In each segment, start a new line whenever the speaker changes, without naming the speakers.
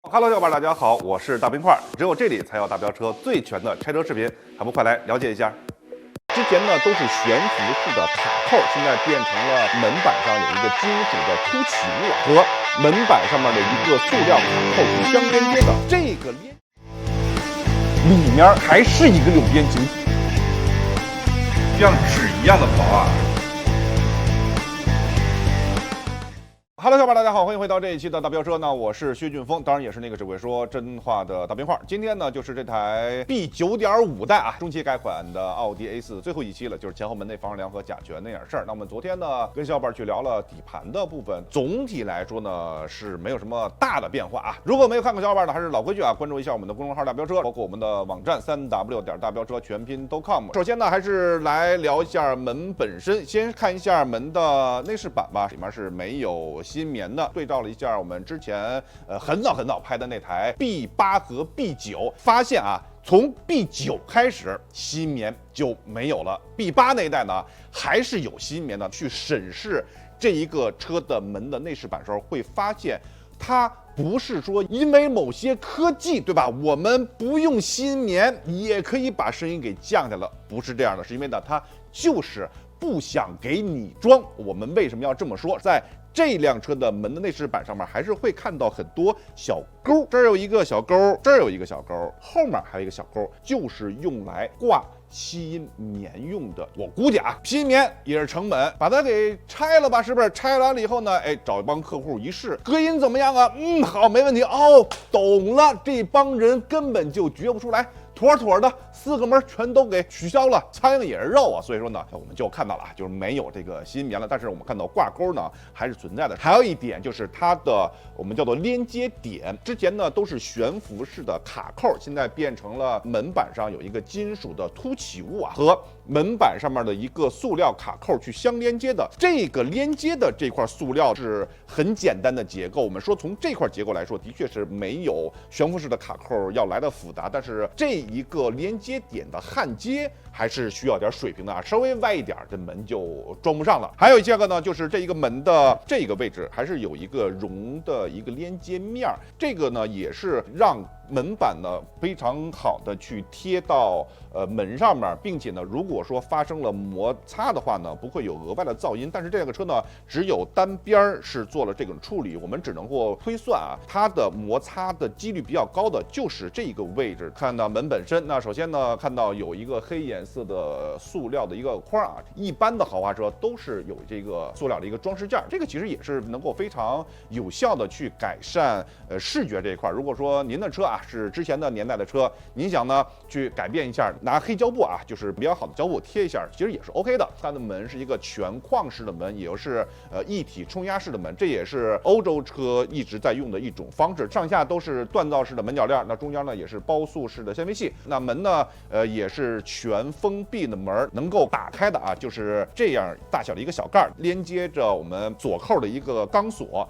Hello， 小伙伴，大家好，我是大冰块。只有这里才有大飙车最全的拆车视频，还不快来了解一下？之前呢都是悬浮式的卡扣，现在变成了门板上有一个金属的凸起物和门板上面的一个塑料卡扣是相连接的。这个连里面还是一个6边形，像纸一样的薄啊。Hello， 小伙伴，大家好，欢迎回到这一期的大飙车呢，我是薛俊峰，当然也是那个只会说真话的大冰块。今天呢，就是这台 B9.5 代啊，中期改款的奥迪 A4 最后一期了，就是前后门内防撞梁和甲醛那点事儿。那我们昨天呢，跟小伙伴去聊了底盘的部分，总体来说呢是没有什么大的变化啊。如果没有看过小伙伴呢，还是老规矩啊，关注一下我们的公众号大飙车，包括我们的网站3w 大飙车全拼.com。首先呢，还是来聊一下门本身，先看一下门的内饰板吧，里面是没有新棉的。对照了一下我们之前很早拍的那台 B8 和 B9， 发现啊，从 B9 开始新棉就没有了， B8 那一代呢还是有新棉的。去审视这一个车的门的内饰板时候，会发现它不是说因为某些科技，对吧？我们不用新棉也可以把声音给降下来了，不是这样的，是因为呢，它就是不想给你装。我们为什么要这么说？在这辆车的门的内饰板上面还是会看到很多小钩，这儿有一个小钩，这儿有一个小钩，后面还有一个小钩，就是用来挂吸音棉用的。我估计啊，吸音棉也是成本，把它给拆了吧，是不是？拆完了以后呢，找一帮客户一试，隔音怎么样啊？好，没问题。哦，懂了，这帮人根本就觉不出来。妥妥的4个门全都给取消了，苍蝇也是肉啊，所以说呢，我们就看到了，就是没有这个吸音棉了。但是我们看到挂钩呢还是存在的。还有一点就是它的我们叫做连接点，之前呢都是悬浮式的卡扣，现在变成了门板上有一个金属的凸起物啊，和门板上面的一个塑料卡扣去相连接的。这个连接的这块塑料是很简单的结构，我们说从这块结构来说，的确是没有悬浮式的卡扣要来的复杂，但是这一个连接点的焊接还是需要点水平的啊，稍微歪一点这门就装不上了。还有一个呢，就是这一个门的这个位置还是有一个绒的一个连接面，这个呢也是让门板呢非常好的去贴到门上面，并且呢，如果说发生了摩擦的话呢，不会有额外的噪音。但是这个车呢，只有单边是做了这种处理，我们只能够推算啊，它的摩擦的几率比较高的就是这个位置。看到门本身，那首先呢，看到有一个黑颜色的塑料的一个框啊，一般的豪华车都是有这个塑料的一个装饰件，这个其实也是能够非常有效的去改善视觉这一块。如果说您的车啊是之前的年代的车，您想呢去改变一下，拿黑胶布啊，就是比较好的胶布贴一下，其实也是 OK 的。它的门是一个全框式的门，也就是一体冲压式的门，这也是欧洲车一直在用的一种方式。上下都是锻造式的门铰链，那中间呢也是包塑式的纤维系。那门呢也是全封闭的门，能够打开的啊，就是这样大小的一个小盖，连接着我们左扣的一个钢索。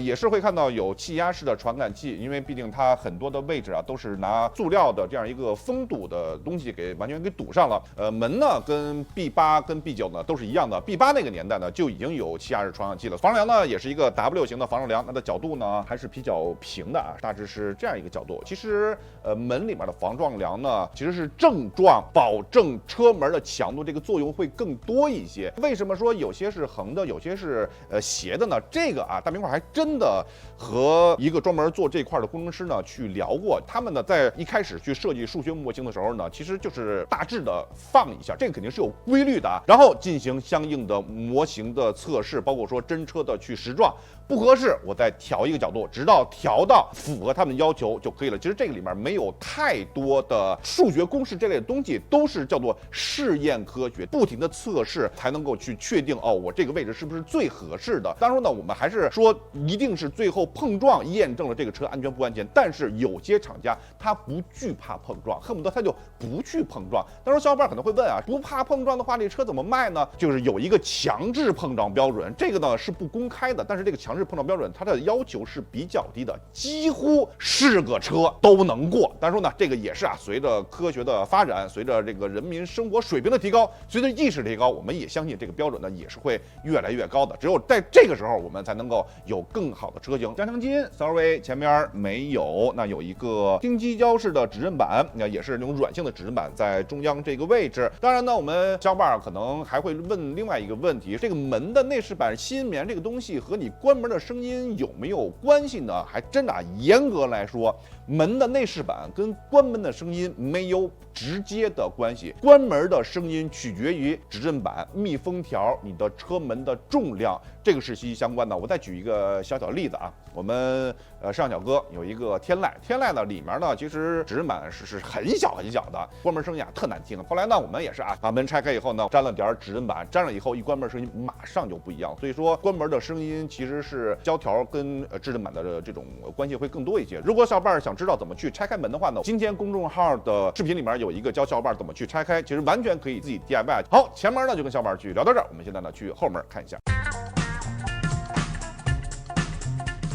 也是会看到有气压式的传感器，因为毕竟它很多的位置啊都是拿塑料的这样一个封堵的东西给完全给堵上了。门呢跟 B8 跟 B9 呢都是一样的， B8 那个年代呢就已经有气压式传感器了。防撞梁呢也是一个 W 型的防撞梁，它的角度呢还是比较平的啊，大致是这样一个角度。其实门里面的防撞梁呢其实是正撞，保证车门的强度，这个作用会更多一些。为什么说有些是横的，有些是斜的呢？这个啊大冰块还真的和一个专门做这块的工程师呢去聊过，他们呢在一开始去设计数学模型的时候呢，其实就是大致的放一下，这个肯定是有规律的啊，然后进行相应的模型的测试，包括说真车的去实撞，不合适我再调一个角度，直到调到符合他们的要求就可以了。其实这个里面没有太多的数学公式这类的东西，都是叫做试验科学，不停的测试才能够去确定哦，我这个位置是不是最合适的。当然呢，我们还是说一定是最后碰撞验证了这个车安全不安全，但是有些厂家他不惧怕碰撞，恨不得他就不去碰撞。当然小伙伴可能会问啊，不怕碰撞的话这车怎么卖呢？就是有一个强制碰撞标准，这个呢是不公开的，但是这个强制试碰撞标准它的要求是比较低的，几乎是个车都能过。但是说呢，这个也是随着科学的发展，随着这个人民生活水平的提高，随着意识提高，我们也相信这个标准呢也是会越来越高的。只有在这个时候，我们才能够有更好的车型。加强筋稍微前面没有，那有一个丁基胶式的指针板，那也是那种软性的指针板，在中央这个位置。当然呢，我们小伙伴可能还会问另外一个问题：这个门的内饰板吸音棉这个东西和你关门的声音有没有关系呢？还真的严格来说，门的内饰板跟关门的声音没有直接的关系，关门的声音取决于指针板、密封条、你的车门的重量，这个是息息相关的。我再举一个小例子啊，我们上小哥有一个天籁，天籁呢里面呢其实指针板是很小的，关门声音特难听。后来呢我们也是把门拆开以后呢，粘了点指针板，粘了以后一关门声音马上就不一样。所以说关门的声音其实是胶条跟指针板的这种关系会更多一些。如果小伙伴想知道怎么去拆开门的话呢，今天公众号的视频里面有一个教小伙伴怎么去拆开，其实完全可以自己 DIY。好，前面呢就跟小伙伴去聊到这儿，我们现在呢去后面看一下。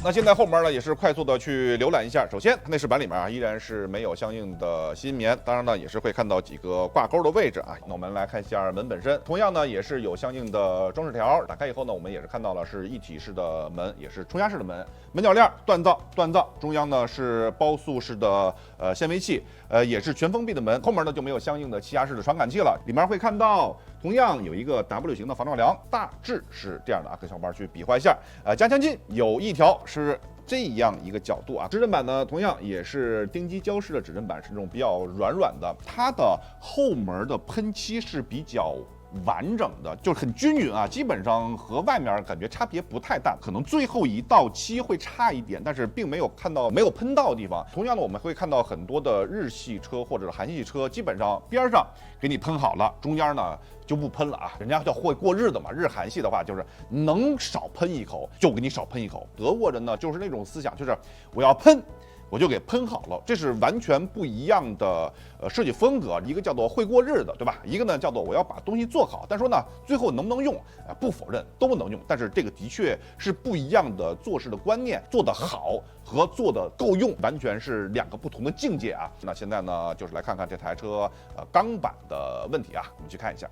那现在后面呢也是快速的去浏览一下。首先内饰板里面依然是没有相应的吸音棉，当然呢也是会看到几个挂钩的位置啊。那我们来看一下门本身，同样呢也是有相应的装饰条，打开以后呢我们也是看到了是一体式的门，也是冲压式的门，门铰链锻造，中央呢是包塑式的纤维器，也是全封闭的门，后面呢就没有相应的气压式的传感器了。里面会看到同样有一个 W 型的防撞梁，大致是这样的啊，跟小伙伴去比划一下。加强筋有一条是这样一个角度啊，指针板呢同样也是丁基胶式的指针板，是这种比较软的，它的后门的喷漆是比较完整的，就是很均匀啊，基本上和外面感觉差别不太大，可能最后一道漆会差一点，但是并没有看到没有喷到的地方。同样的，我们会看到很多的日系车或者是韩系车，基本上边上给你喷好了，中间呢就不喷了啊，人家叫会过日子嘛。日韩系的话就是能少喷一口就给你少喷一口，德国人呢就是那种思想，就是我要喷我就给喷好了，这是完全不一样的设计风格。一个叫做会过日子，对吧？一个呢叫做我要把东西做好。但说呢，最后能不能用不否认都能用，但是这个的确是不一样的做事的观念，做得好和做得够用完全是两个不同的境界啊。那现在呢，就是来看看这台车钢板的问题啊，我们去看一下。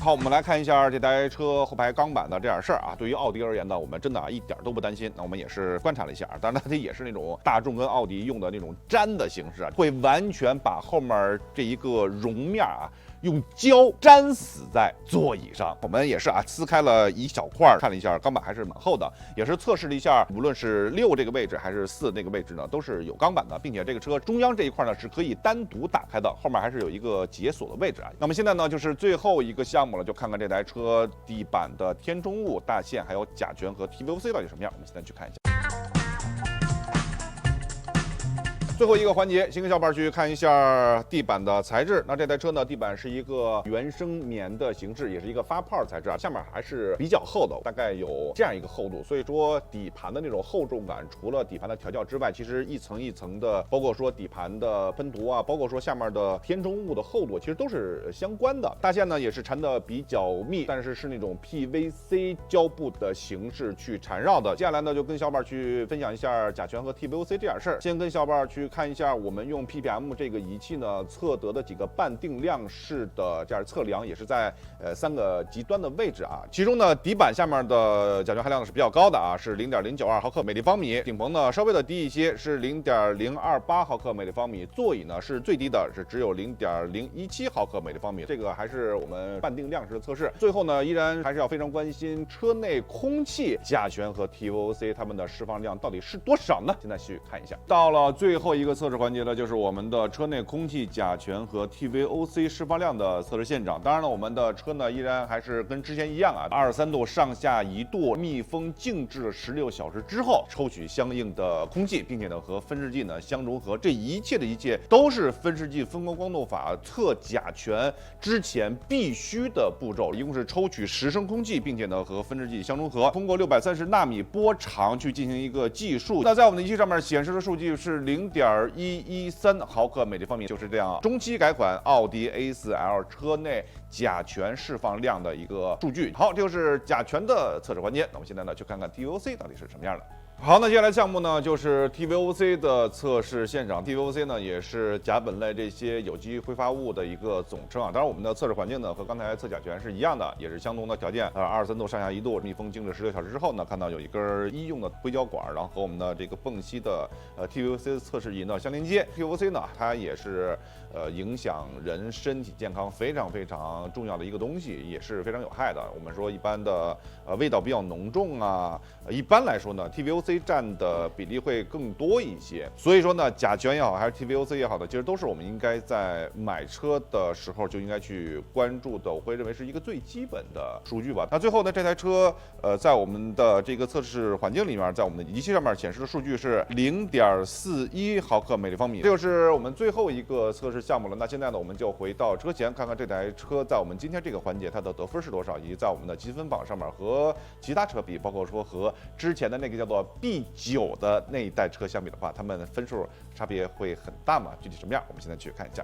好，我们来看一下这台车后排钢板的这点事儿啊。对于奥迪而言呢，我们真的一点都不担心。那我们也是观察了一下，当然它也是那种大众跟奥迪用的那种粘的形式啊，会完全把后面这一个绒面啊用胶粘死在座椅上。我们也是撕开了一小块，看了一下钢板还是蛮厚的，也是测试了一下，无论是6这个位置还是4那个位置呢，都是有钢板的，并且这个车中央这一块呢是可以单独打开的，后面还是有一个解锁的位置啊。那么现在呢就是最后一个项目了，就看看这台车地板的填充物、大线还有甲醛和 TVOC 到底什么样，我们现在去看一下。最后一个环节，先跟小伙伴去看一下地板的材质。那这台车呢，地板是一个原生棉的形式，也是一个发泡材质啊，下面还是比较厚的，大概有这样一个厚度。所以说底盘的那种厚重感，除了底盘的调教之外，其实一层一层的，包括说底盘的喷涂啊，包括说下面的填充物的厚度，其实都是相关的。大线呢也是缠的比较密，但是是那种 PVC 胶布的形式去缠绕的。接下来呢，就跟小伙伴去分享一下甲醛和 TVOC 这点事儿。先跟小伙伴去看一下我们用 ppm 这个仪器呢测得的几个半定量式的这样测量，也是在3个极端的位置啊。其中呢，底板下面的甲醛含量是比较高的啊，是 0.092毫克每立方米。顶棚呢稍微的低一些，是 0.028毫克每立方米。座椅呢是最低的，是只有 0.017毫克每立方米。这个还是我们半定量式的测试。最后呢，依然还是要非常关心车内空气甲醛和 TVOC 它们的释放量到底是多少呢？现在去看一下。到了最后一个测试环节呢，就是我们的车内空气甲醛和 TVOC 释放量的测试现场。当然了，我们的车呢依然还是跟之前一样啊，23度上下1度，密封静置16小时之后，抽取相应的空气，并且呢和分试剂呢相融合。这一切都是分试剂分光光度法测甲醛之前必须的步骤。一共是抽取10升空气，并且呢和分试剂相融合，通过630纳米波长去进行一个计数。那在我们的仪器上面显示的数据是0.0 0.113毫克每立方米，就是这样中期改款奥迪 A4L 车内甲醛释放量的一个数据。好，这就是甲醛的测试环节。那我们现在呢，去看看 TVOC 到底是什么样的。好，那接下来项目呢，就是 TVOC 的测试现场。TVOC 呢，也是甲苯类这些有机挥发物的一个总称啊。当然，我们的测试环境呢，和刚才测甲醛是一样的，也是相同的条件。23度上下1度，密封静置16小时之后呢，看到有一根医用的硅胶管，然后和我们的这个泵吸的TVOC 测试仪呢相连接。TVOC 呢，它也是影响人身体健康非常非常重要的一个东西，也是非常有害的。我们说一般的味道比较浓重啊，一般来说呢 TVOC占的比例会更多一些，所以说呢，甲醛也好，还是 TVOC 也好的，其实都是我们应该在买车的时候就应该去关注的，我会认为是一个最基本的数据吧。那最后呢，这台车在我们的这个测试环境里面，在我们的仪器上面显示的数据是0.41毫克每立方米，这就是我们最后一个测试项目了。那现在呢，我们就回到车前，看看这台车在我们今天这个环节它的得分是多少，以及在我们的积分榜上面和其他车比，包括说和之前的那个叫做 B9 的那一代车相比的话，它们分数差别会很大吗？具体什么样？我们现在去看一下。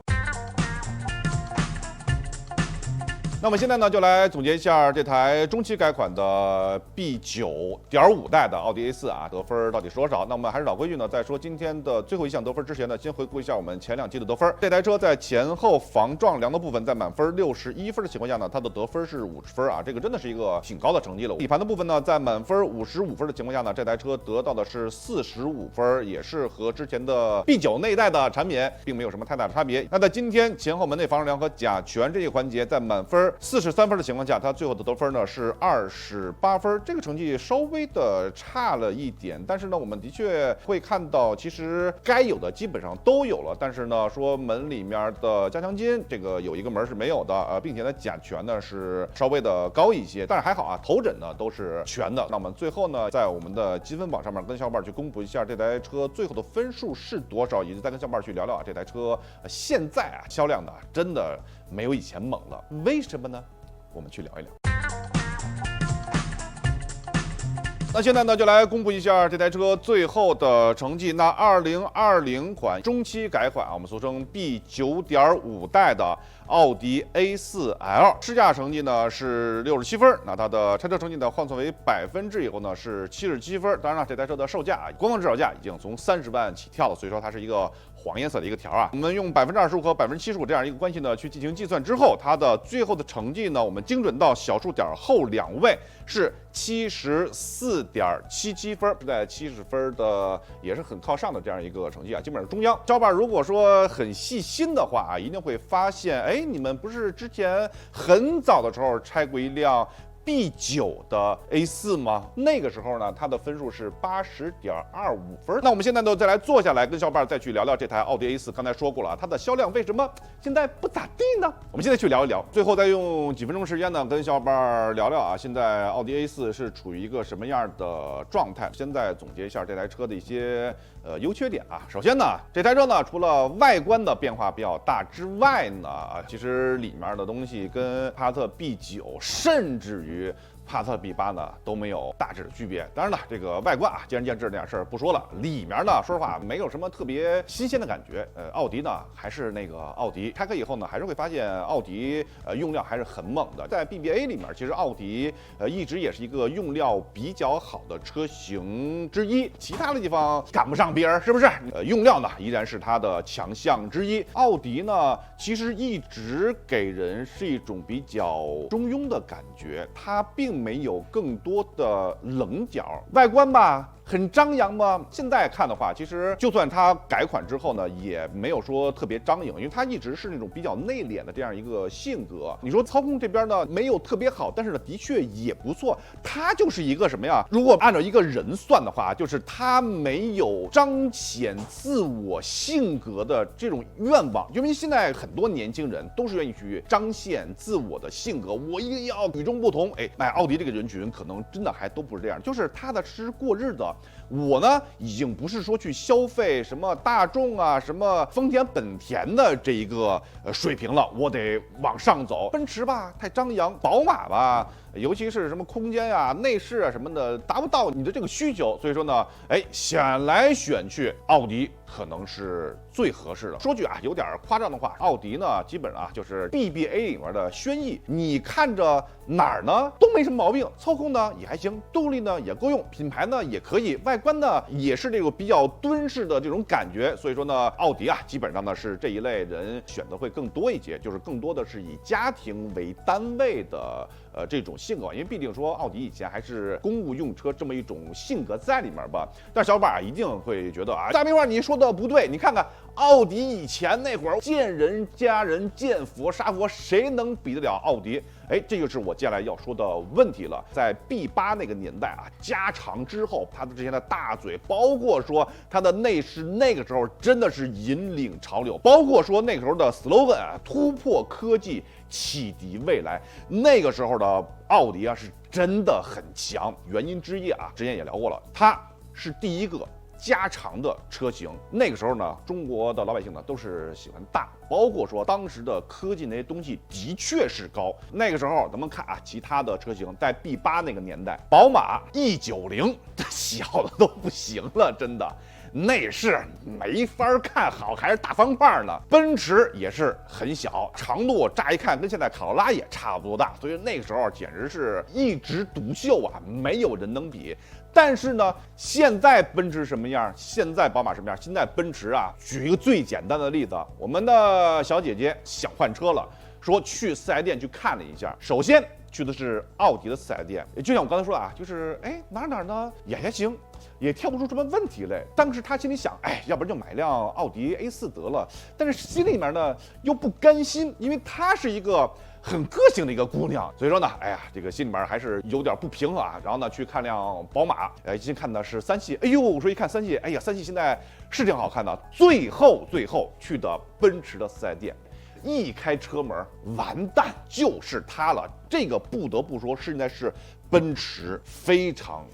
那我们现在呢，就来总结一下这台中期改款的 B9.5 代的奥迪 A4 啊，得分到底是多少？那我们还是老规矩呢，在说今天的最后一项得分之前呢，先回顾一下我们前2期的得分。这台车在前后防撞梁的部分，在满分61分的情况下呢，它的得分是50分啊，这个真的是一个挺高的成绩了。底盘的部分呢，在满分55分的情况下呢，这台车得到的是45分，也是和之前的 B9 那一代的产品并没有什么太大的差别。那在今天前后门内防撞梁和甲醛这一环节，在满分43分的情况下，它最后的得分呢是28分，这个成绩稍微的差了一点，但是呢，我们的确会看到，其实该有的基本上都有了，但是呢，说门里面的加强筋这个有一个门是没有的，并且呢，甲醛呢是稍微的高一些，但是还好啊，头枕呢都是全的。那我们最后呢，在我们的积分榜上面跟小伙伴去公布一下这台车最后的分数是多少，以及再跟小伙伴去聊聊这台车现在啊销量呢真的没有以前猛了，为什么呢？我们去聊一聊。那现在呢，就来公布一下这台车最后的成绩。那2020款中期改款啊，我们俗称 B9.5 代的奥迪 A4L， 试驾成绩呢是67分，那它的拆车成绩呢换算为百分制以后呢是77分。当然了，这台车的售价官方指导价已经从30万起跳了，所以说它是一个黄颜色的一个条啊。我们用25%和75%这样一个关系呢去进行计算之后，它的最后的成绩呢，我们精准到小数点后2位是74.77分，在70分的也是很靠上的这样一个成绩啊，基本上中央。小伙伴如果说很细心的话啊，一定会发现，哎，你们不是之前很早的时候拆过一辆B9 的 A4 吗？那个时候呢，它的分数是80.25分。那我们现在呢，再来坐下来跟小伙伴再去聊聊这台奥迪 A4。刚才说过了，它的销量为什么现在不咋地呢？我们现在去聊一聊，最后再用几分钟时间呢，跟小伙伴聊聊啊，现在奥迪 A4 是处于一个什么样的状态？现在总结一下这台车的一些优缺点啊。首先呢，这台车呢，除了外观的变化比较大之外呢，其实里面的东西跟帕萨特 B9 甚至于帕萨特 B8 呢都没有大致的区别。当然了，这个外观啊，见仁见智，这点事儿不说了。里面呢，说实话没有什么特别新鲜的感觉。奥迪呢还是那个奥迪，拆开以后呢，还是会发现奥迪用料还是很猛的。在 BBA 里面，其实奥迪一直也是一个用料比较好的车型之一，其他的地方赶不上别人，是不是？用料呢依然是它的强项之一。奥迪呢，其实一直给人是一种比较中庸的感觉，它并没有更多的棱角，外观吧很张扬吗？现在看的话，其实就算它改款之后呢，也没有说特别张扬，因为它一直是那种比较内敛的这样一个性格。你说操控这边呢没有特别好，但是呢的确也不错。它就是一个什么呀？如果按照一个人算的话，就是它没有彰显自我性格的这种愿望。因为现在很多年轻人都是愿意去彰显自我的性格，我一定要与众不同。哎，奥迪这个人群可能真的还都不是这样，就是踏踏实实过日子。我呢，已经不是说去消费什么大众啊、什么丰田、本田的这一个水平了，我得往上走。奔驰吧太张扬，宝马吧，尤其是什么空间啊、内饰啊什么的，达不到你的这个需求，所以说呢，选来选去，奥迪可能是最合适的。说句有点夸张的话，奥迪呢基本就是 BBA 里面的轩逸，你看着哪儿呢都没什么毛病，操控呢也还行，动力呢也够用，品牌呢也可以，外观呢也是这个比较敦实的这种感觉。所以说呢，奥迪基本上呢是这一类人选的会更多一些，就是更多的是以家庭为单位的这种性格，因为毕竟说奥迪以前还是公务用车这么一种性格在里面吧。但小伙伴一定会觉得大明话你说的不对，你看看奥迪以前那会儿见人家人见佛杀佛，谁能比得了奥迪？这就是我接下来要说的问题了。在 B8 那个年代加长之后，它的之前的大嘴，包括说它的内饰，那个时候真的是引领潮流，包括说那个时候的 slogan 突破科技，启迪未来。那个时候的奥迪是真的很强，原因之一之前也聊过了，它是第一个加长的车型。那个时候呢，中国的老百姓呢都是喜欢大，包括说当时的科技那些东西的确是高。那个时候咱们看其他的车型，在 B8 那个年代，宝马 E90 小的都不行了，真的。内饰没法看好，还是大方块呢。奔驰也是很小，长度乍一看跟现在卡罗拉也差不多大，所以那个时候简直是一枝独秀没有人能比。但是呢，现在奔驰什么样？现在宝马什么样？现在奔驰举一个最简单的例子，我们的小姐姐想换车了，说去四 S 店去看了一下，首先去的是奥迪的四 S 店，就像我刚才说就是哪呢也还行，也挑不出什么问题来。当时他心里想，要不然就买辆奥迪 A4 得了，但是心里面呢又不甘心，因为她是一个很个性的一个姑娘，所以说呢，这个心里面还是有点不平衡然后呢，去看辆宝马，一心看的是3系，我说一看3系，3系现在是挺好看的。最后去的奔驰的4S店，一开车门，完蛋，就是它了。这个不得不说，现在是奔驰非常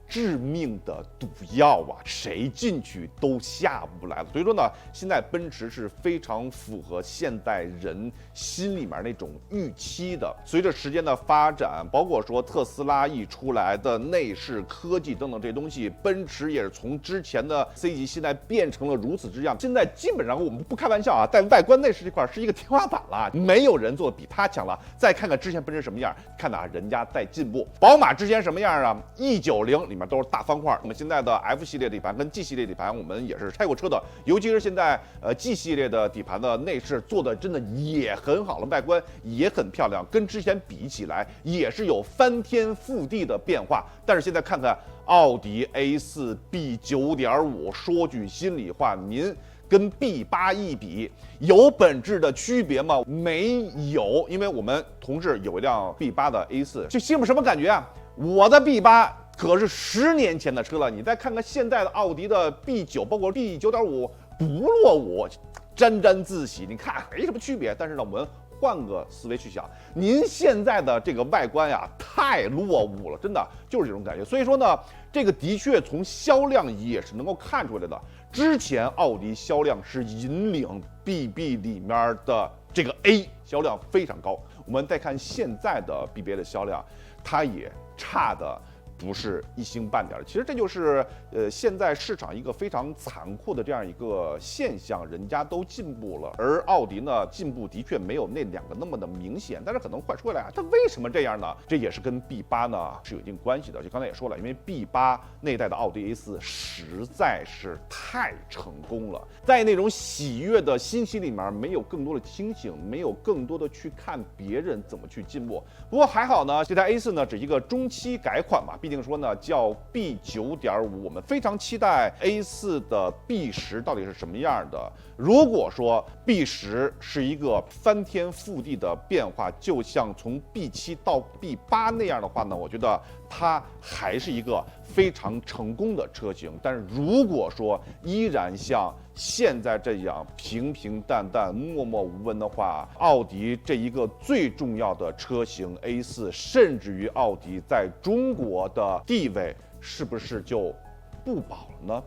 致命的毒药谁进去都下不来了。所以说呢，现在奔驰是非常符合现代人心里面那种预期的。随着时间的发展，包括说特斯拉一出来的内饰、科技等等这些东西，奔驰也是从之前的 C 级现在变成了如此之样。现在基本上我们不开玩笑在外观内饰这块是一个天花板了，没有人做的比它强了。再看看之前奔驰什么样，看人家在进步。宝马之前什么样？E90里面都是大方块。我们现在的 F 系列底盘跟 G 系列底盘，我们也是拆过车的，尤其是现在G 系列的底盘的内饰做的真的也很好了，外观也很漂亮，跟之前比起来也是有翻天覆地的变化。但是现在看看奥迪 A4 B9.5， 说句心里话，您跟 B8 一比，有本质的区别吗？没有，因为我们同事有一辆 B8 的 A4， 这心里什么感觉我的 B8可是10年前的车了，你再看看现在的奥迪的 B9， 包括 B9.5， 不落伍，沾沾自喜。你看没什么区别，但是呢，我们换个思维去想，您现在的这个外观太落伍了，真的就是这种感觉。所以说呢，这个的确从销量也是能够看出来的。之前奥迪销量是引领 BB 里面的这个 A 销量非常高，我们再看现在的 BBA 的销量，它也差的不是一星半点。其实这就是现在市场一个非常残酷的这样一个现象，人家都进步了，而奥迪呢进步的确没有那两个那么的明显。但是可能话说回来它为什么这样呢？这也是跟 B8 呢是有一定关系的。就刚才也说了，因为 B8 那一代的奥迪 A4 实在是太成功了，在那种喜悦的欣喜里面没有更多的清醒，没有更多的去看别人怎么去进步。不过还好呢，这台 A4 呢只一个中期改款嘛，毕竟说呢叫 B9.5， 我们非常期待 A4 的 B10到底是什么样的。如果说 B10是一个翻天覆地的变化，就像从 B7到 B8那样的话呢，我觉得它还是一个非常成功的车型。但是如果说依然像现在这样平平淡淡、默默无闻的话，奥迪这一个最重要的车型 A4， 甚至于奥迪在中国的地位是不是就不保了呢？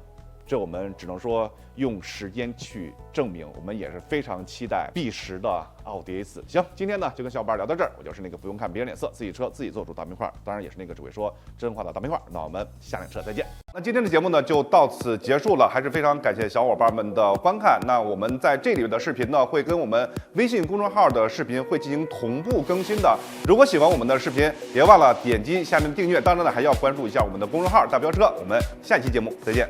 这我们只能说用时间去证明。我们也是非常期待B10的奥迪 A4。行，今天呢就跟小伙伴聊到这儿，我就是那个不用看别人脸色，自己车自己做主大冰块，当然也是那个只会说真话的大冰块。那我们下辆车再见。那今天的节目呢就到此结束了，还是非常感谢小伙伴们的观看。那我们在这里的视频呢会跟我们微信公众号的视频会进行同步更新的。如果喜欢我们的视频，别忘了点击下面的订阅，当然呢还要关注一下我们的公众号大飙车。我们下期节目再见。